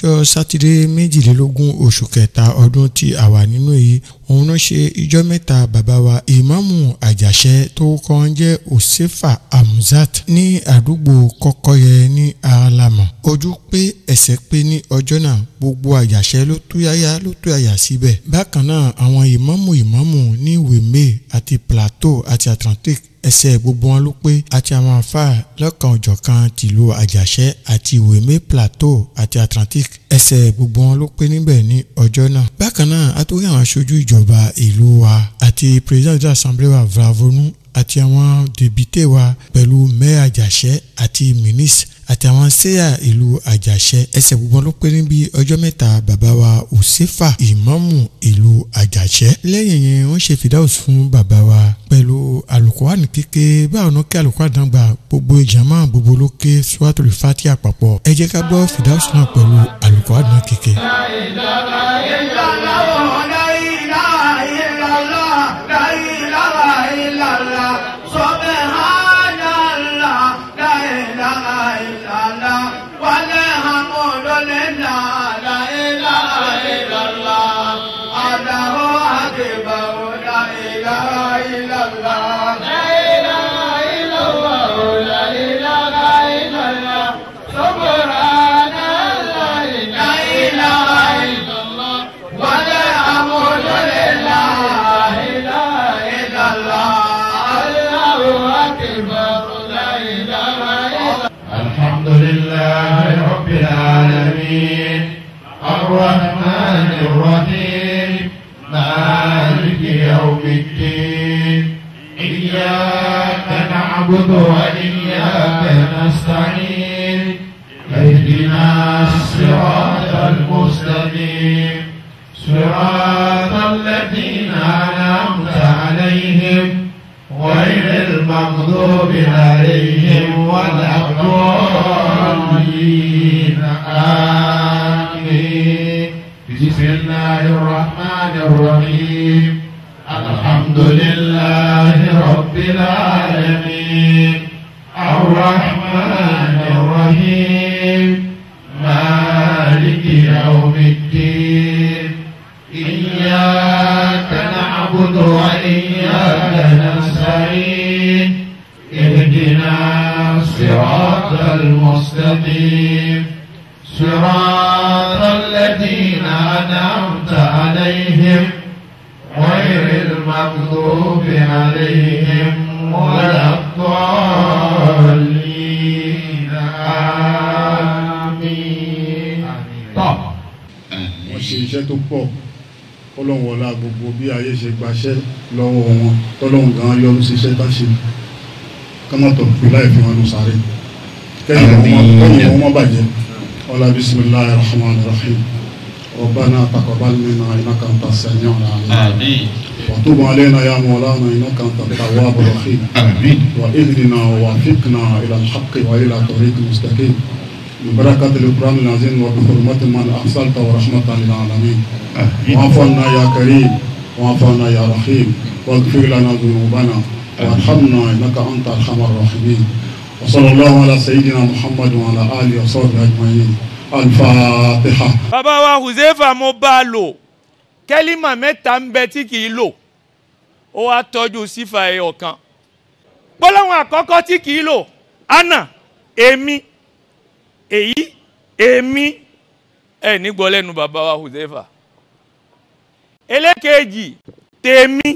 ọjọ́ sátidé 22 oṣù kẹta ọdún tí a wà nínú èyí òun náà ṣe ìjọ mẹ́ta bàbá wa ìmáàmù àjàṣẹ́ tó kọ́ ń jẹ́ Òṣèfà Amuzat ní àdúgbò Kọ́kọ́yẹ ní Alámọ̀. Ojú pé ẹsẹ̀ pé ní ọjọ́ náà gbogbo àjàṣẹ́ ló túyáyá síbẹ̀. Bákan náà àwọn ìmáàmù ní Wèmé àti Plateau àti Atlantic ẹsẹ̀ gbogbo wọn ló pé àti àwọn àfáà lọ́kàn òjọ̀kan tìlú àjàṣẹ́ àti Wèmé Plateau àti Atlantic ẹsẹ̀ gbogbo wọn ló pé níbẹ̀ ní ọjọ́ náà. Bákan náà a tó rí àwọn aṣojú ìjọba ìlú wa àti président de l'Assemblée wa Vravonu àti àwọn député wa pẹ̀lú maire àjàṣẹ́ àti ministre àti àwọn sẹ́yà ìlú àjàṣẹ́ ẹsẹ̀ gbogbo wọn ló pé níbi ọjọ́ mẹ́ta bàbá wa Òṣèfà ìmáàmù ìlú àjàṣẹ́. Lẹ́yìn yẹn wọ́n ṣe fìdáùsì fún bàbá wa pẹ̀lú àlùkùránì kéke báwọn náà kí àlùkùránì dàgbà gbogbo ìjàmá gbogbo lókè Suratul Fatiha àpapọ̀. Ẹ jẹ́ ká gbọ́ fìdáùsì náà pẹ̀lú àlùkùránì náà kéke. الرحمن الرحيم مالك يوم الدين إياك نعبد وإياك نستعين اهدنا الصراط المستقيم صراط الذين أنعمت عليهم غير المغضوب عليهم ولا الضالين آمين. بسم الله الرحمن الرحيم الحمد لله رب العالمين الرحمن الرحيم مالك يوم الدين إياك نعبد وإياك نستعين اهدنا الصراط المستقيم صراط الذين أنعمت عليهم غير المغضوب عليهم ولا الضالين آمين. wọ́n ṣe iṣẹ́ tó pọ̀ Ọlọ́run wọlá gbogbo bí ayé ṣe gbaṣẹ́ lọ́wọ́ wọn tọ́lọ́run gan yọrù sí iṣẹ́ tá ṣe kọ́mọ̀tọ̀ fi láì fi wọn lù sáré kẹ́yìn wọn bàjẹ́. ọlá bismillahir rahmanir rahim ربنا تقبل منا إنك أنت السميع العليم وتب علينا يا مولانا إنك أنت التواب الرحيم واهدنا ووفقنا إلى الحق وإلى طريق المستقيم ببركة القرآن العظيم وبحرمة من أرسلت ورحمة للعالمين واعف عنا يا كريم واعف عنا يا رحيم واغفر لنا ذنوبنا وارحمنا إنك أنت أرحم الراحمين وصلى الله على سيدنا محمد وعلى آله وصحبه أجمعين. Al-Fatiha. Bàbá wa Òṣèfà mo bá a lò kẹ́límà mẹ́ta ń bẹ tí kì í lò ó wá tọ́jú sífà ẹyọ kan. Gbólóhùn àkọ́kọ́ tí kì í lò ana èmi èyí èmi ẹ̀ ní gbọ́ lẹ́nu bàbá wa Òṣèfà. Ẹlẹ́kejì tèmi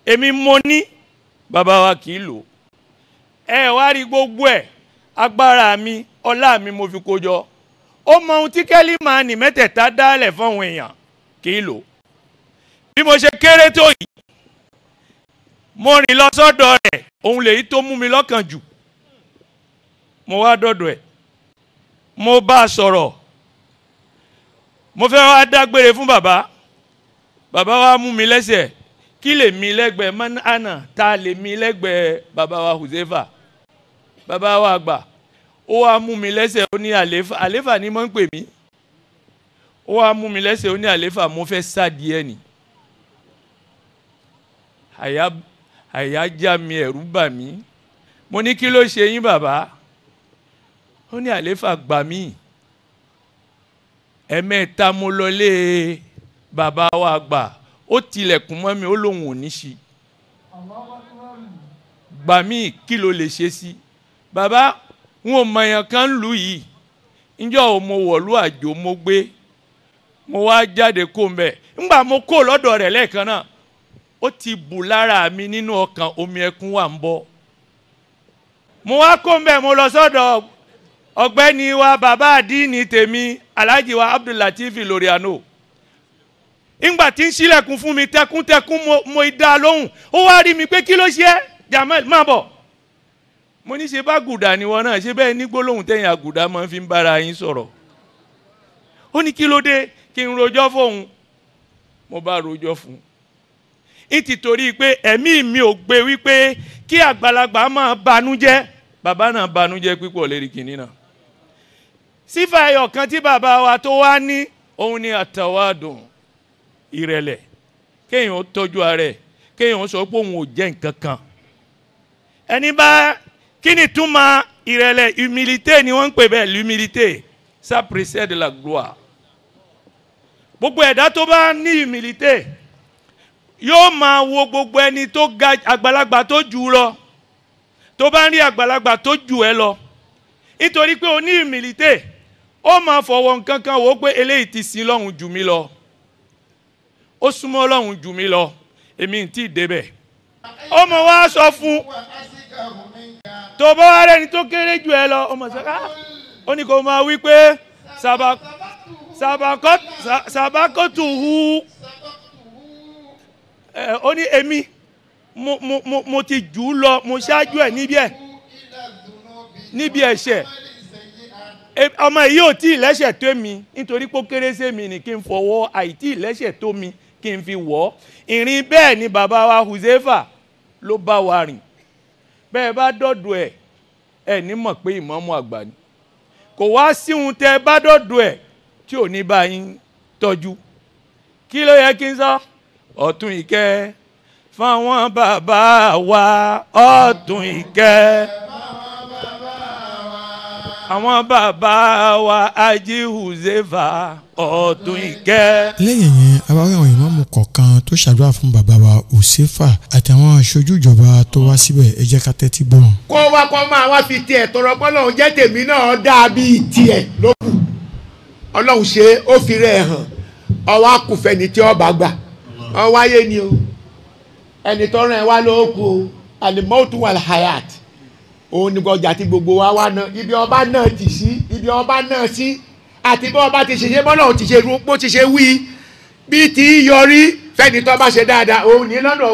èmi mo ní bàbá wa kì í lò. Ẹ wá rí gbogbo ẹ̀ agbára mi ọlá mi mo fi kó jọ ó mọ ohun tí kẹ́límà ní mẹ́tẹ̀ẹ̀ta dálẹ̀ fáwọn èèyàn kì í lò. Bí mo ṣe kéré tó yìí mo rìn lọ sọ́dọ̀ rẹ̀ òun lèyí tó mú mi lọ́kàn jù. Mo wá dọ́dọ̀ ẹ̀ mo bá a sọ̀rọ̀ mo fẹ́ wá dágbére fún bàbá wa mú mi lẹ́sẹ̀ kí lè mi lẹ́gbẹ̀ẹ́ mọ́nà tá lè mi lẹ́gbẹ̀ẹ́ bàbá wa Òṣèfà. Bàbá wa àgbà ó wá mú mi lẹ́sẹ̀ ó ní àléfà ní mọ́ ń pè mí ó wá mú mi lẹ́sẹ̀ ó ní àléfà mo fẹ́ sáàdì ẹ̀ ní àyà já mi ẹ̀rù bà mí mo ní kí ló ṣe yín bàbá ó ní àléfà gbà mí ẹ̀mẹ́ta mo lọlé bàbá wa gbà ó tilẹ̀kùn mọ́ mi ó lóun ò ní ṣí gbà mí kí ló lè ṣe sí bàbá wọn ò mọ̀yàn kan lù yìí ǹjọ́ mo wọ̀lú àjò mo gbé mo wá jáde kó mbẹ ńgbà mo kó lọ́dọ̀ rẹ̀ lẹ́ẹ̀kan náà ó ti bù lára mi nínú ọkàn omi ẹkún wà ń bọ̀ mo wá kó mbẹ mo lọ sọ́dọ̀ ọ̀gbẹ́ni wa bàbá àdínì tèmi Alhaji wa Abdulateef Loriano ńgbà tí ń ṣílẹ̀kùn fún mi tẹkúntẹkún mo dá lóhùn ó wá rí mi pé kí ló ṣe é Jamal má bọ̀ mo ní ṣe bá gùdà ni wọn náà ṣe bẹ́ẹ̀ ní gbólóhùn tẹ̀yìn àgùdà máa fi ń bára yín sọ̀rọ̀ ó ní kí ló dé kí n rojọ́ fóun mo bá rojọ́ fún un ti torí pé ẹ̀mí mi ò gbé wípé kí àgbàlagbà máa banújẹ́ bàbá náà banújẹ́ pípọ̀ lérí kìíní náà sífà ẹyọ kan tí bàbá wa tó wá ní òun ni àtàwádùn ìrẹ̀lẹ̀ kéèyàn ó tọ́jú ara ẹ̀ kéèyàn ó sọ pé òun ò jẹ́ nǹkan kan ẹni bá kí ni túmọ̀ ìrẹ̀lẹ̀ humilité ni wọ́n ń pè bẹ́ẹ̀ l'humilité ça précède la gloire gbogbo ẹ̀dá tó bá ní humilité yóò máa wo gbogbo ẹni tó ga àgbàlagbà tó jù ú lọ tó bá ń rí àgbàlagbà tó jù ẹ́ lọ nítorí pé o ní humilité ó máa fọwọ́ nǹkan kan wò ó pé eléyìí ti sin lọ́hùn jù mí lọ ó súnmọ́ lọ́hùn jù mí lọ èmi ń tí ì débẹ̀ ó mọ̀ wá sọ fún tó bá wá rẹ́ni tó kéré jù ẹ́ lọ ó mọ̀ sọ́ká ó ní kó máa wí pé sàbákọ́tù hu ó ní èmi mo ti jù ú lọ mo ṣáájú ẹ̀ níbi ẹ̀ṣẹ̀ ọmọ yìí ò tí ì lẹ́ṣẹ̀ tó mi nítorí pé ó kéré sí mi ni kí n fọwọ́ àìtí ì lẹ́ṣẹ̀ tó mi kí n fi wọ̀ ìrìn bẹ́ẹ̀ ni bàbá wa Huzaifa ló bá wa rìn bẹ́ẹ̀ bá dọ́dọ̀ ẹ̀ ní mọ̀ pé ìmáàmù àgbà ni kò wá síhun tẹ́ bá dọ́dọ̀ ẹ̀ tí ò ní bá yín tọ́jú kí ló yẹ kí n sọ ọ̀tún ìkẹ́ fáwọn bàbá wa ọ̀tún ìkẹ́ àwọn bàbá wa Haji Huzaifa ọ̀tún ìkẹ́. lẹ́yìn yẹn àwárí àwọn ìmáàmù kọ̀ọ̀kan tó ṣàdúrà fún bàbá wa Huzaifa àtàwọn aṣojú ìjọba tó wá síbẹ̀ ẹ jẹ́ ká tẹ́tí gbọ́ wọn. kó wá kó máa wá fi tiẹ̀ tọrọ pé Ọlọ́run jẹ́ tèmi náà dáa bíi tiẹ̀ ló kù Ọlọ́run ṣe ó fi rẹ̀ hàn ọwọ́ akùnfẹ́ni tí ọba gbà ọwọ́ ayé ni o ẹni tọrọ ẹ wá ló kù o alimọ́tò wal hayat òun ni ọjà tí gbogbo wa wá náà ibi ọba náà ti sí ibi ọba náà sí àti bí ọba ti ṣe bọ́lá ti ṣe bó ti ṣe wí bí ti yọrí fẹ́ni tó bá ṣe dáadáa òun ní lọ́nà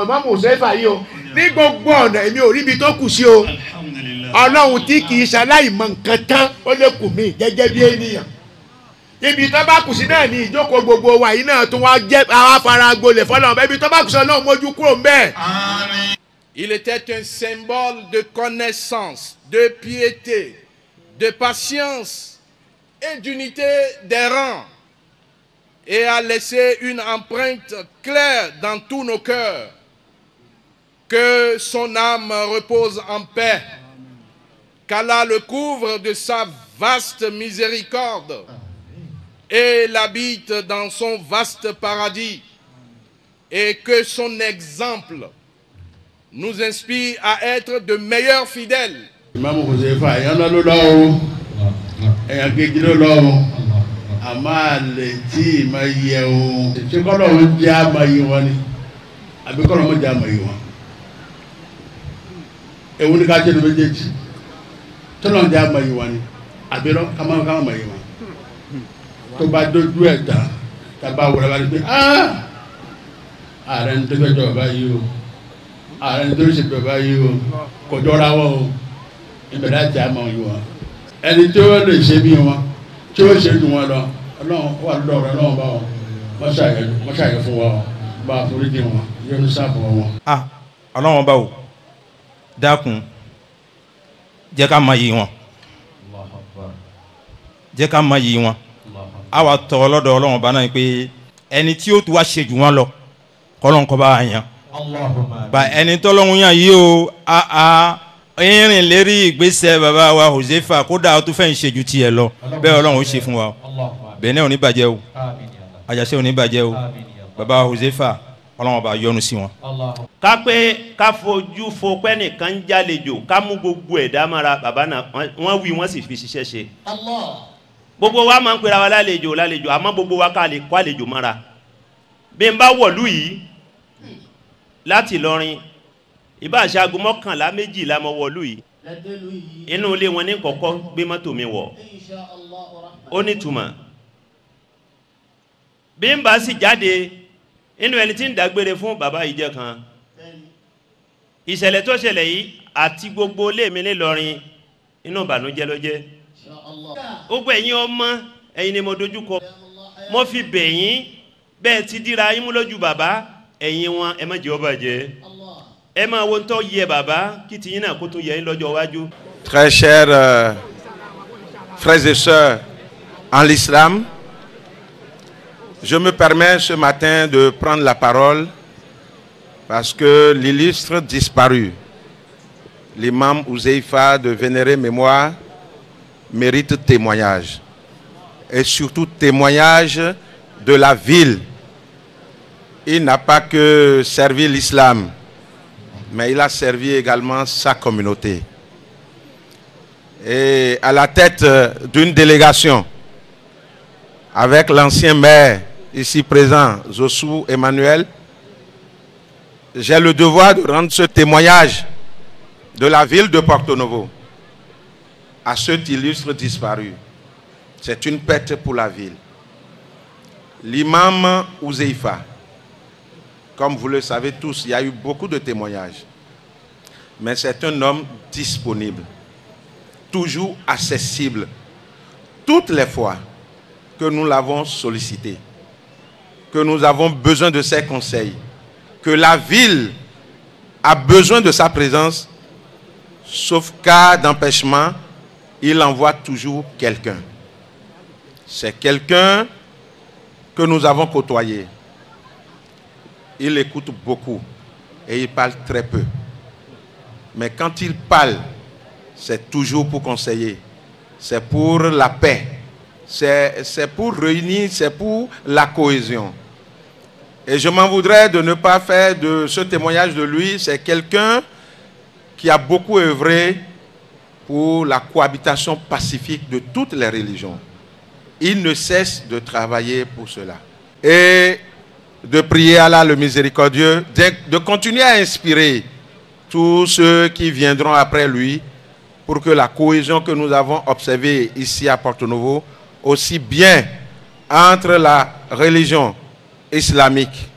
Ìmáàmù Huzaifa yìí o ní gbogbo ọ̀nà èmi ò rí ibi tó kù sí o Ọlọ́run tí kì í ṣaláìmọ̀ nǹkan tán ó lè kù mí gẹ́gẹ́ bí ènìyàn ibi tó bá kù sí náà ní ìjókòó gbogbo wa yìí náà tó wá jẹ́ àwọn afárá gbolẹ̀ fọlọ́run ibi tó bá kù sí Ọlọ́run mójú kúrò ń bẹ́ẹ̀. Il était un symbole de connaissance, de piété, de patience et d'unité des rangs et a laissé une empreinte claire dans tous nos cœurs. Que son âme repose en paix, qu'Allah le couvre de sa vaste miséricorde et l'habite dans son vaste paradis et que son exemple nous inspire à être de meilleurs fidèles. Ìmáàmù Huzaifa èèyàn náà ló lọ́wọ́ èèyàn kejì ló lọ́wọ́ àmọ́ àlè tí ì máa yẹ o ṣé kọ́lọ̀ wọn jẹ́ àmọ́ yìí wọn ni àbí kọ́lọ̀ wọn jẹ́ àmọ́ yìí wọn. Èwo ni ká jẹ́ ní méjèèjì tọ́lọ̀ jẹ́ àmọ́ yìí wọn ni àbí ká má àmọ́ yìí wọn. Tó bá dójú ẹ̀ tán tábà wọlé wá ní pé ààrẹ ní tó fẹ́ jọ ọba yìí o ààrẹ ní tó ṣe bàbá yìí o kò jọra wọn o ìbẹ̀rẹ̀ àti àmọ́ yìí wọn ẹni tí ó lè ṣe bí wọn tí ó ṣe dùn wọn lọ Ọlọ́run wà lọ́dọ̀ ọ̀rọ̀ Ọlọ́run bá wọn wọ́n ṣàyẹ̀ fún wọn bá foríjì wọn yọnu sáàbù wọn. Ọlọ́run bá wò dákun jẹ́ ká máa yí wọn jẹ́ ká máa yí wọn a wà tọ́ ọlọ́dọ̀ Ọlọ́run bá náà pé ẹni tí ó tu wá ṣe jù wọn lọ kọ́lọ́n kọ́ bá wà yàn bá ẹni tọ́lọ́hún yàn yìí o ìrìn lérí ìgbésẹ̀ bàbá wa Huzaifa kódà ó tún fẹ́ ń ṣe ju tiẹ̀ lọ bẹ́ẹ̀ Ọlọ́run ó ṣe fún wa Benin ò ní bàjẹ́ o Àjàṣẹ́ ò ní bàjẹ́ o baba Josefa Ọlọ́run bá yọ́nú sí wọn. ká pé ká fojú fo pé nìkan ń jálejò ká mú gbogbo ẹ̀dá mara bàbá náà wọ́n wí wọ́n sì fi ṣiṣẹ́ ṣe. gbogbo wa máa ń pera wa lálejò àmọ́ gbogbo wa ká lè kó àlejò mara. bí n bá wọ̀lú yìí láti Ìlọrin ìbáṣe aago 11 12 mọ́ wọ̀lú yìí inú ilé wọn ní kọ́kọ́ gbé mọ́tò mi wọ̀ ó nítumọ̀ bí n bá sì jáde inú ẹni tí ń dágbére fún bàbá yìí jẹ́ kan ìṣẹ̀lẹ̀ tó ṣẹlẹ̀ yìí àti gbogbo ilé mi nílọrin inú ìbànújẹ́ ló jẹ́ gbogbo ẹ̀yin ọmọ ẹ̀yin ni mo dojúkọ mo fi bẹ̀yìn bẹ́ẹ̀ ti dira yín mú lójú bàbá ẹ̀yin wọn ẹ má jẹ́ ó bàjẹ́ ẹ máa wo tó yẹ bàbá kí ti yín náà kó tó yẹ yín lọ́jọ́ iwájú. Très chers frères et sœurs en l'islam, je me permets ce matin de prendre la parole parce que l'illustre disparu, l'imam Ouzeifa de vénérée mémoire, mérite témoignage. Et surtout témoignage de la ville. Il n'a pas que servi l'islam, mais il a servi également sa communauté. Et à la tête d'une délégation, avec l'ancien maire ici présent, Zosu Emmanuel, j'ai le devoir de rendre ce témoignage de la ville de Porto Novo à cet illustre disparu. C'est une perte pour la ville. L'imam Ouzeifa, comme vous le savez tous, il y a eu beaucoup de témoignages. Mais c'est un homme disponible, toujours accessible, toutes les fois que nous l'avons sollicité, que nous avons besoin de ses conseils, que la ville a besoin de sa présence, sauf cas d'empêchement, il envoie toujours quelqu'un. C'est quelqu'un que nous avons côtoyé. Il écoute beaucoup et il parle très peu. Mais quand il parle, c'est toujours pour conseiller. C'est pour la paix. C'est pour réunir, c'est pour la cohésion. Et je m'en voudrais de ne pas faire de ce témoignage de lui. C'est quelqu'un qui a beaucoup œuvré pour la cohabitation pacifique de toutes les religions. Il ne cesse de travailler pour cela. Et de prier Allah le miséricordieux, de continuer à inspirer tous ceux qui viendront après lui pour que la cohésion que nous avons observée ici à Porto Novo, aussi bien entre la religion islamique,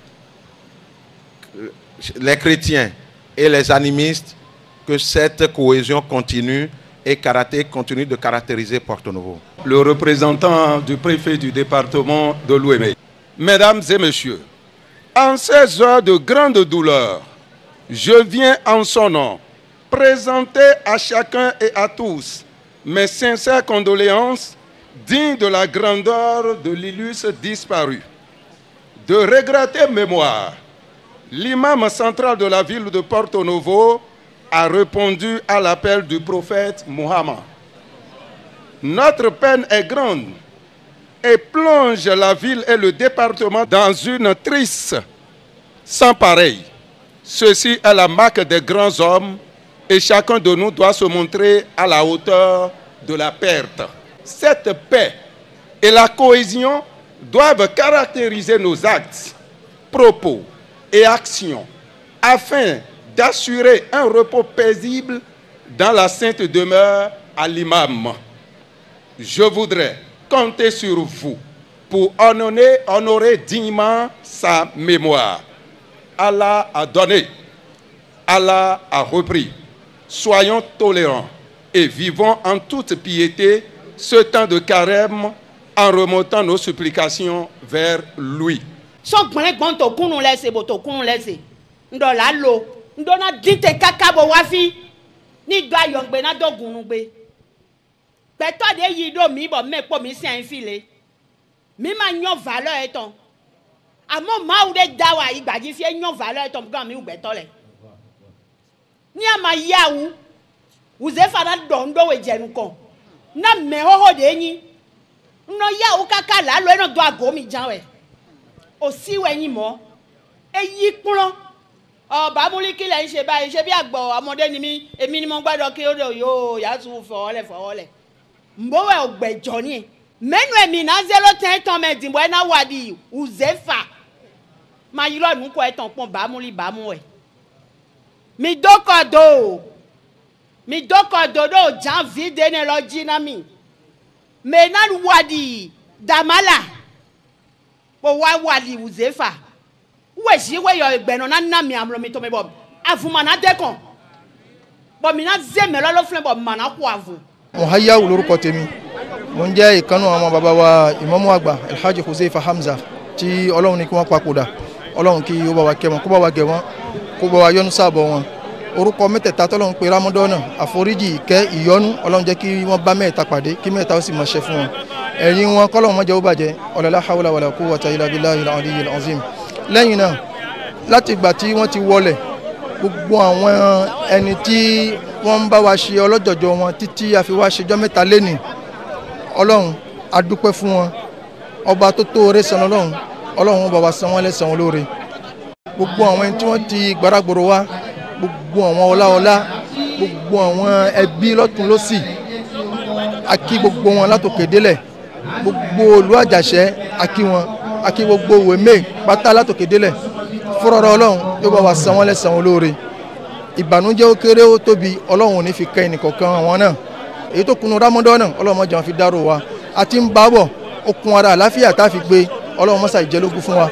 les chrétiens et les animistes, que cette cohésion continue et continue de caractériser Porto Novo. Le représentant du préfet du département de l'Ouémé. Mesdames et messieurs, en ces heures de grande douleur, je viens en son nom présenter à chacun et à tous mes sincères condoléances dignes de la grandeur de l'illustre disparu. De regretter mémoire, l'imam central de la ville de Porto Novo a répondu à l'appel du prophète Muhammad. Notre peine est grande et plonge la ville et le département dans une triste sans pareil. Ceci est la marque des grands hommes et chacun de nous doit se montrer à la hauteur de la perte. Cette paix et la cohésion doivent caractériser nos actes, propos et actions afin d'assurer un repos paisible dans la sainte demeure à l'imam. Je voudrais compter sur vous pour honorer dignement sa mémoire. Allah a donné, Allah a repris. Soyons tolérants et vivons en toute piété ce temps de carême en remontant nos supplications vers lui. Ndona dite kakabo wafi ni do ayongbe na do gunugbe peto de yi do mi bo me po mi si enfile mi ma yan valeur eton amo ma u de dawa igbaji fi yan valeur eton gan mi u gbe tole ni ama yawu uze fana do ndo we jenu kon na me hoho de yin no ya o kaka la lo eno do ago mi jan we o si we yin mo eyi pon o ba mu li ki le nse báyìí ṣe bí agbo amode ni mi èmi ni mo gbádùn kí o do yo ya tu fo le mbo we ogbejo ni menu emi na 010 ton me din bo na wadi uzefa ma yiro nu ko etan pon ba mu we mi doko do jan vide ne lo jinami me na wadi damala po wa wadi uzefa we si we yo igbeno na mi amlo mi to me bo afuma na dekon bo mi na zeme lo flen bo ma na ku avu mo haya lórúkọ tèmi mo jẹ́ ìkànnù àwọn bàbá wa Ìmámù àgbà Alhaji Huzaifa Hamza tí Ọlọ́run ní kí wọ́n papòdà Ọlọ́run kí ó bá wa kẹ́ wọn kó bá wa gẹ̀ wọ́n kó bá wa yọ́nú sábọ̀ wọn orúkọ mẹ́tẹ̀ẹ̀ta tọ́lọ́run pé Ramadan àforíjì ìkẹ́ ìyọ́nú Ọlọ́run jẹ́ kí wọ́n bá mẹ́ta pàdé kí mẹ́ta ó sì máa ṣe fún wọn ẹ̀yìn wọn kọ́lọ́run má jẹ́ ó bàjẹ́ ọ̀làlá hawla wàlà quwwata illa billahil aliyyil azim lẹ́yìn náà láti ìgbà tí wọ́n ti wọlẹ̀ gbogbo àwọn ẹni tí wọ́n ń bá wa ṣe ọlọ́jọ̀jọ̀ wọn títí a fi wá ṣèjọ́ mẹ́ta lénìí Ọlọ́run a dúpẹ́ fún wọn ọba tó tó oore san Ọlọ́run bá wa san wọ́n lẹ́san olóore gbogbo àwọn ẹni tí wọ́n ti gbàràgbòrò wá gbogbo àwọn ọláọlá gbogbo àwọn ẹbí lọ́tún lọ́sì a kí gbogbo wọn látòkè délẹ̀ gbogbo olú àjàṣẹ́ a kí wọn a kí gbogbo wèmé pátá látòkè délẹ̀ fúrọ̀rọ̀ Ọlọ́run yóò bá wa san wọ́n lẹ́san olóore ìbànújẹ́ ó kéré ó tóbi Ọlọ́run ò ní fi kẹ́ ẹnìkọ̀ọ̀kan àwọn náà èyí tó kunu Ramadan náà Ọlọ́run mọ́jà fi dárò wa àti ń bá bọ̀ okun ara àláfíà tá a fi gbé Ọlọ́run mọ́sà ìjẹ́lógún fún wa